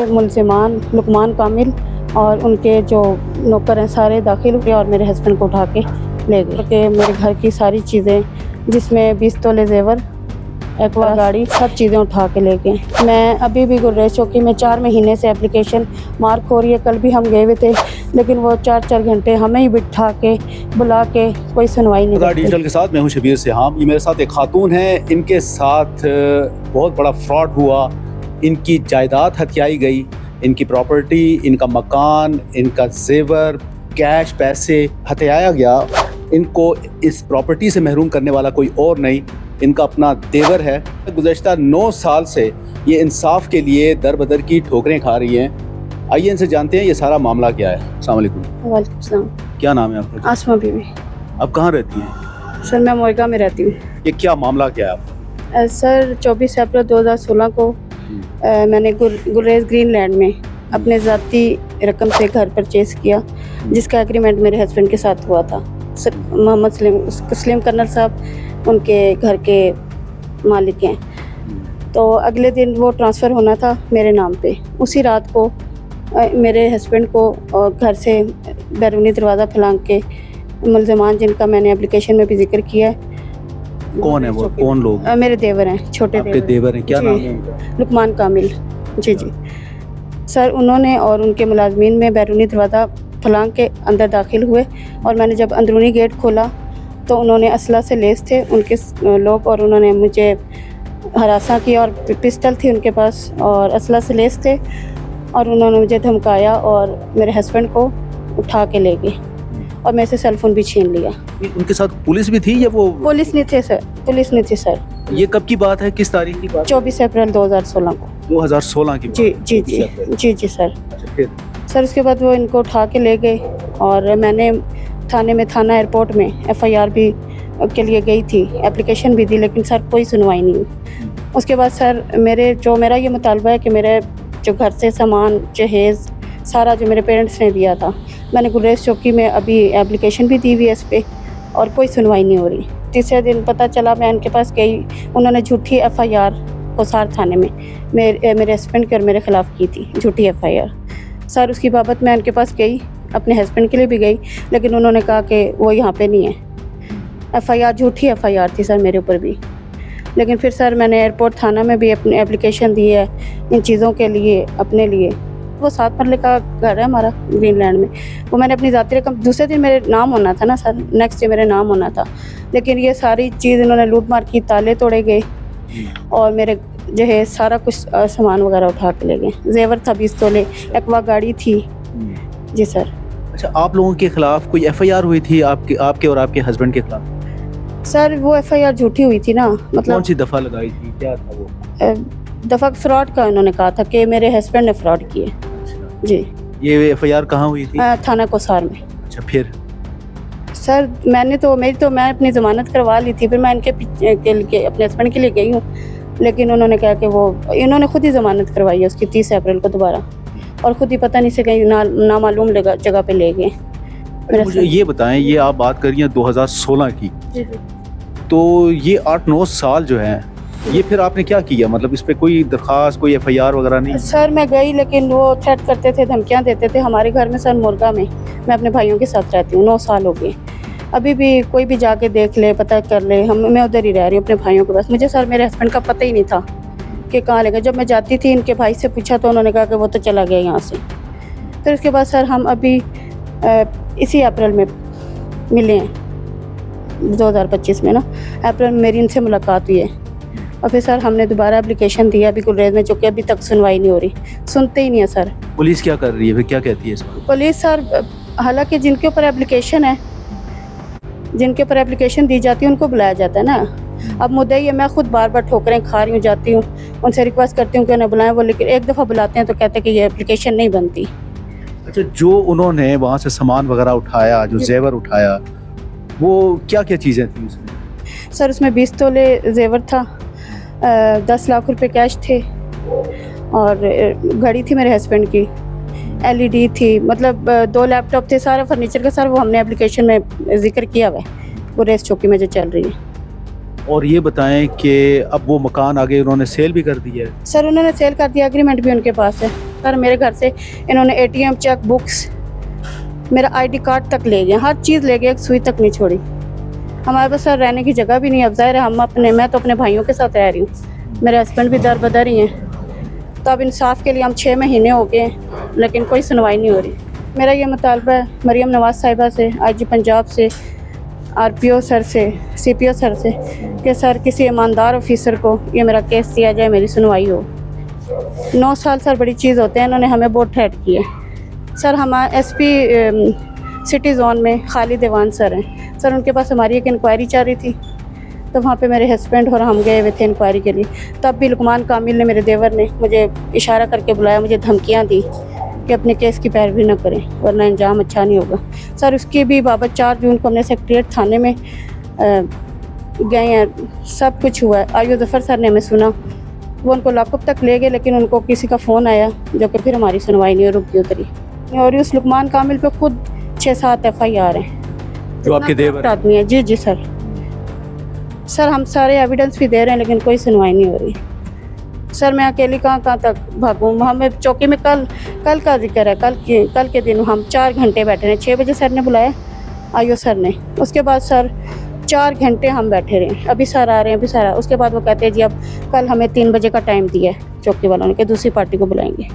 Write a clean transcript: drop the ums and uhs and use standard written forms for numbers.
मुलजिमान लुकमान कामिल और उनके जो नौकर हैं सारे दाखिल हुए और मेरे हस्बैंड को उठा के ले गए कि मेरे घर की सारी चीज़ें जिसमें 20 तोले जेवर एक्वा गाड़ी सब चीज़ें उठा के ले गए। मैं अभी भी गुर्रेज चौकी में 4 महीने से एप्लीकेशन मार्क हो रही है। कल भी हम गए हुए थे लेकिन वो 4-4 घंटे हमें ही बिठा के बुला के कोई सुनवाई नहीं करते। डिजिटल के साथ मैं हूं शबीर सिहाम। ये मेरे साथ एक खातून है, इनके साथ बहुत बड़ा फ्रॉड हुआ। इनकी जायदाद हथियाई गई, इनकी प्रॉपर्टी, इनका मकान, इनका जेवर, कैश, पैसे हथियाया गया। इनको इस प्रॉपर्टी से महरूम करने वाला कोई और नहीं, इनका अपना देवर है। गुज़श्ता 9 साल से ये इंसाफ के लिए दर बदर की ठोकरें खा रही हैं। आइए इनसे जानते हैं ये सारा मामला क्या है। अस्सलाम वालेकुम। वालेकुम सलाम। क्या नाम है आपका? आसमा बीवी। आप कहाँ रहती हैं? सर मैं मोइगा में रहती हूँ। ये क्या मामला क्या है आपका? सर 24 अप्रैल 2016 को मैंने गुरेज ग्रीनलैंड में अपने ज़ाती रकम से घर परचेज़ किया जिसका एग्रीमेंट मेरे हस्बैंड के साथ हुआ था। मोहम्मद सलीम कर्नल साहब उनके घर के मालिक हैं। तो अगले दिन वो ट्रांसफ़र होना था मेरे नाम पे। उसी रात को मेरे हस्बैंड को घर से बैरूनी दरवाज़ा फैलांग के मुलजमान जिनका मैंने एप्लीकेशन में भी जिक्र किया है। कौन है वो? कौन लोग? मेरे देवर हैं, छोटे देवर हैं। क्या नाम है उनका? लुकमान कामिल। जी सर, उन्होंने और उनके मुलाजमीन में बैरूनी दरवाज़ा फलांग के अंदर दाखिल हुए और मैंने जब अंदरूनी गेट खोला तो उन्होंने असला से लेस थे उनके लोग और उन्होंने मुझे हरासा किया और पिस्टल थी उनके पास और असला से लेस थे और उन्होंने मुझे धमकाया और मेरे हस्बैंड को उठा के ले गए और मेरे से सेलफोन भी छीन लिया। उनके साथ पुलिस भी थी या वो? पुलिस नहीं थे सर, पुलिस नहीं थी सर। ये कब की बात है, किस तारीख की बात? 24 अप्रैल 2016 को। 2016 की बात? जी सर। अच्छा, फिर? सर उसके बाद वो इनको उठा के ले गए और मैंने थाने में थाना एयरपोर्ट में FIR भी के लिए गई थी, एप्लीकेशन भी दी लेकिन सर कोई सुनवाई नहीं हुई। उसके बाद सर मेरा ये मुतालबा है कि मेरे जो घर से सामान जहेज़ सारा जो मेरे पेरेंट्स ने दिया था, मैंने गुरेज चौकी में अभी एप्लीकेशन भी दी हुई है इस पर और कोई सुनवाई नहीं हो रही। तीसरे दिन पता चला, मैं उनके पास गई, उन्होंने झूठी FIR कोसार थाने में मेरे हस्बैंड के और मेरे ख़िलाफ़ की थी, झूठी FIR। सर उसकी बाबत मैं उनके पास गई, अपने हस्बैंड के लिए भी गई लेकिन उन्होंने कहा कि वो यहाँ पे नहीं है। FIR झूठी FIR थी सर मेरे ऊपर भी। लेकिन फिर सर मैंने एयरपोर्ट थाना में भी अपनी एप्लीकेशन दी है इन चीज़ों के लिए अपने लिए। वो 7 मरले का घर है हमारा ग्रीनलैंड में, वो मैंने अपनी ज़ाती रकम दूसरे दिन मेरे नाम होना था ना सर, नेक्स्ट डे मेरे नाम होना था लेकिन ये सारी चीज़ इन्होंने लूट मार की, ताले तोड़े गए और मेरे जो है सारा कुछ सामान वगैरह उठा के ले गए। जेवर था 20 तोले, एक्वा गाड़ी थी। जी सर। अच्छा, आप लोगों के खिलाफ कोई FIR हुई थी आपके और आपके हस्बैंड के खिलाफ? सर वो FIR झूठी हुई थी ना, मतलब कौन सी दफ़ा लगाई थी, क्या था वो? दफ़ा फ्रॉड का उन्होंने कहा था कि मेरे हस्बैंड ने फ्रॉड किए। जी। ये FIR कहाँ हुई थी? थाना कोसार में। अच्छा, फिर? सर मैं अपनी ज़मानत करवा ली थी, फिर मैं इनके अपने हस्बैंड के लिए गई हूँ लेकिन उन्होंने कहा कि इन्होंने खुद ही ज़मानत करवाई है उसकी 30 अप्रैल को दोबारा और ख़ुद ही पता नहीं से कहीं नामालूम जगह पे ले गए। मुझे ये बताएं, ये आप बात कर रही हैं 2016 की, तो ये 8-9 साल जो है ये फिर आपने क्या किया? मतलब इस पे कोई दरख्वास्त, कोई FIR वगैरह नहीं? सर मैं गई लेकिन वो थ्रेट करते थे, धमकियाँ देते थे। हमारे घर में सर मुर्गा में मैं अपने भाइयों के साथ रहती हूँ, 9 साल हो गए। अभी भी कोई भी जाके देख ले, पता कर ले, मैं उधर ही रह रही हूँ अपने भाइयों के पास। मुझे सर मेरे हस्बैंड का पता ही नहीं था कि कहाँ ले गए। जब मैं जाती थी इनके भाई से पूछा तो उन्होंने कहा कि वो तो चला गया यहाँ से। फिर उसके बाद सर हम अभी इसी अप्रैल में मिले हैं 2025 में ना, अप्रैल में मेरी इनसे मुलाकात हुई है और फिर सर हमने दोबारा एप्लीकेशन दिया अभी गुरेज में, जो कि अभी तक सुनवाई नहीं हो रही, सुनते ही नहीं है सर। पुलिस क्या कर रही है, फिर क्या कहती है इस पर? पुलिस सर हालांकि जिनके ऊपर एप्लीकेशन दी जाती है उनको बुलाया जाता है ना। अब मुद्दा ये मैं खुद बार बार ठोकरें खा रही हूँ, जाती हूँ उनसे रिक्वेस्ट करती हूँ कि उन्हें बुलाएं, वो लेकिन एक दफ़ा बुलाते हैं तो कहते हैं कि ये एप्लीकेशन नहीं बनती। अच्छा, जो उन्होंने वहाँ से सामान वगैरह उठाया, जो जेवर उठाया, वो क्या क्या चीज़ें थी उसमें? सर उसमें 20 तोले जेवर था, 10 लाख रुपए कैश थे और घड़ी थी मेरे हस्बैंड की, LED थी, मतलब 2 लैपटॉप थे, सारा फर्नीचर का सर वो हमने एप्लीकेशन में जिक्र किया हुआ है गुरेज चौकी में जो चल रही है। और ये बताएं कि अब वो मकान आगे उन्होंने सेल भी कर दिया है? सर उन्होंने सेल कर दिया, एग्रीमेंट भी उनके पास है, सर मेरे घर से इन्होंने एटीएम, चेक बुक्स, मेरा आईडी कार्ड तक ले गए, हर चीज़ ले गए, एक सुई तक नहीं छोड़ी। हमारे पास सर रहने की जगह भी नहीं है। अब ज़ाहिर है मैं तो अपने भाइयों के साथ रह रही हूँ, मेरे हस्बैंड भी दर बदर ही हैं। तो अब इंसाफ के लिए हम 6 महीने हो गए, लेकिन कोई सुनवाई नहीं हो रही। मेरा ये मुतालबा है मरियम नवाज साहिबा से, आईजी पंजाब से, आरपीओ सर से, सीपीओ सर से कि सर किसी ईमानदार ऑफिसर को ये मेरा केस दिया जाए, मेरी सुनवाई हो। 9 साल सर बड़ी चीज़ होते हैं, इन्होंने हमें बहुत थ्रेट किए। सर हमारे एसपी सिटी जोन में खालिद देवान सर हैं, सर उनके पास हमारी एक इंक्वायरी चल रही थी, तो वहाँ पे मेरे हस्बैंड और हम गए हुए थे इंक्वायरी के लिए। तब भी लुकमान कामिल ने, मेरे देवर ने मुझे इशारा करके बुलाया, मुझे धमकियाँ दी कि अपने केस की पैरवी न करें वरना अंजाम अच्छा नहीं होगा। सर उसकी भी बाबत 4 जून को हमने सेक्रेटरीट थाने में गए हैं, सब कुछ हुआ है। आयु ज़फ़र सर ने हमें सुना, वो उनको लॉकअप तक ले गए, लेकिन उनको किसी का फ़ोन आया जो कि फिर हमारी सुनवाई नहीं रुकी उतरी। और उस लुकमान कामिल पे खुद 6-7 FIR हैं। जो आपके देवर आदमी है। जी जी सर, सर हम सारे एविडेंस भी दे रहे हैं, लेकिन कोई सुनवाई नहीं हो रही। सर मैं अकेली कहाँ तक भागूँ। हमें चौकी में कल का जिक्र है, कल के दिन हम 4 घंटे बैठे रहे। 6 बजे सर ने बुलाया, आयो सर ने, उसके बाद सर 4 घंटे हम बैठे रहे। अभी सर आ रहे हैं, अभी सर उसके बाद वो कहते हैं जी अब कल हमें 3 बजे का टाइम दिया है चौकी वालों ने कि दूसरी पार्टी को बुलाएंगे।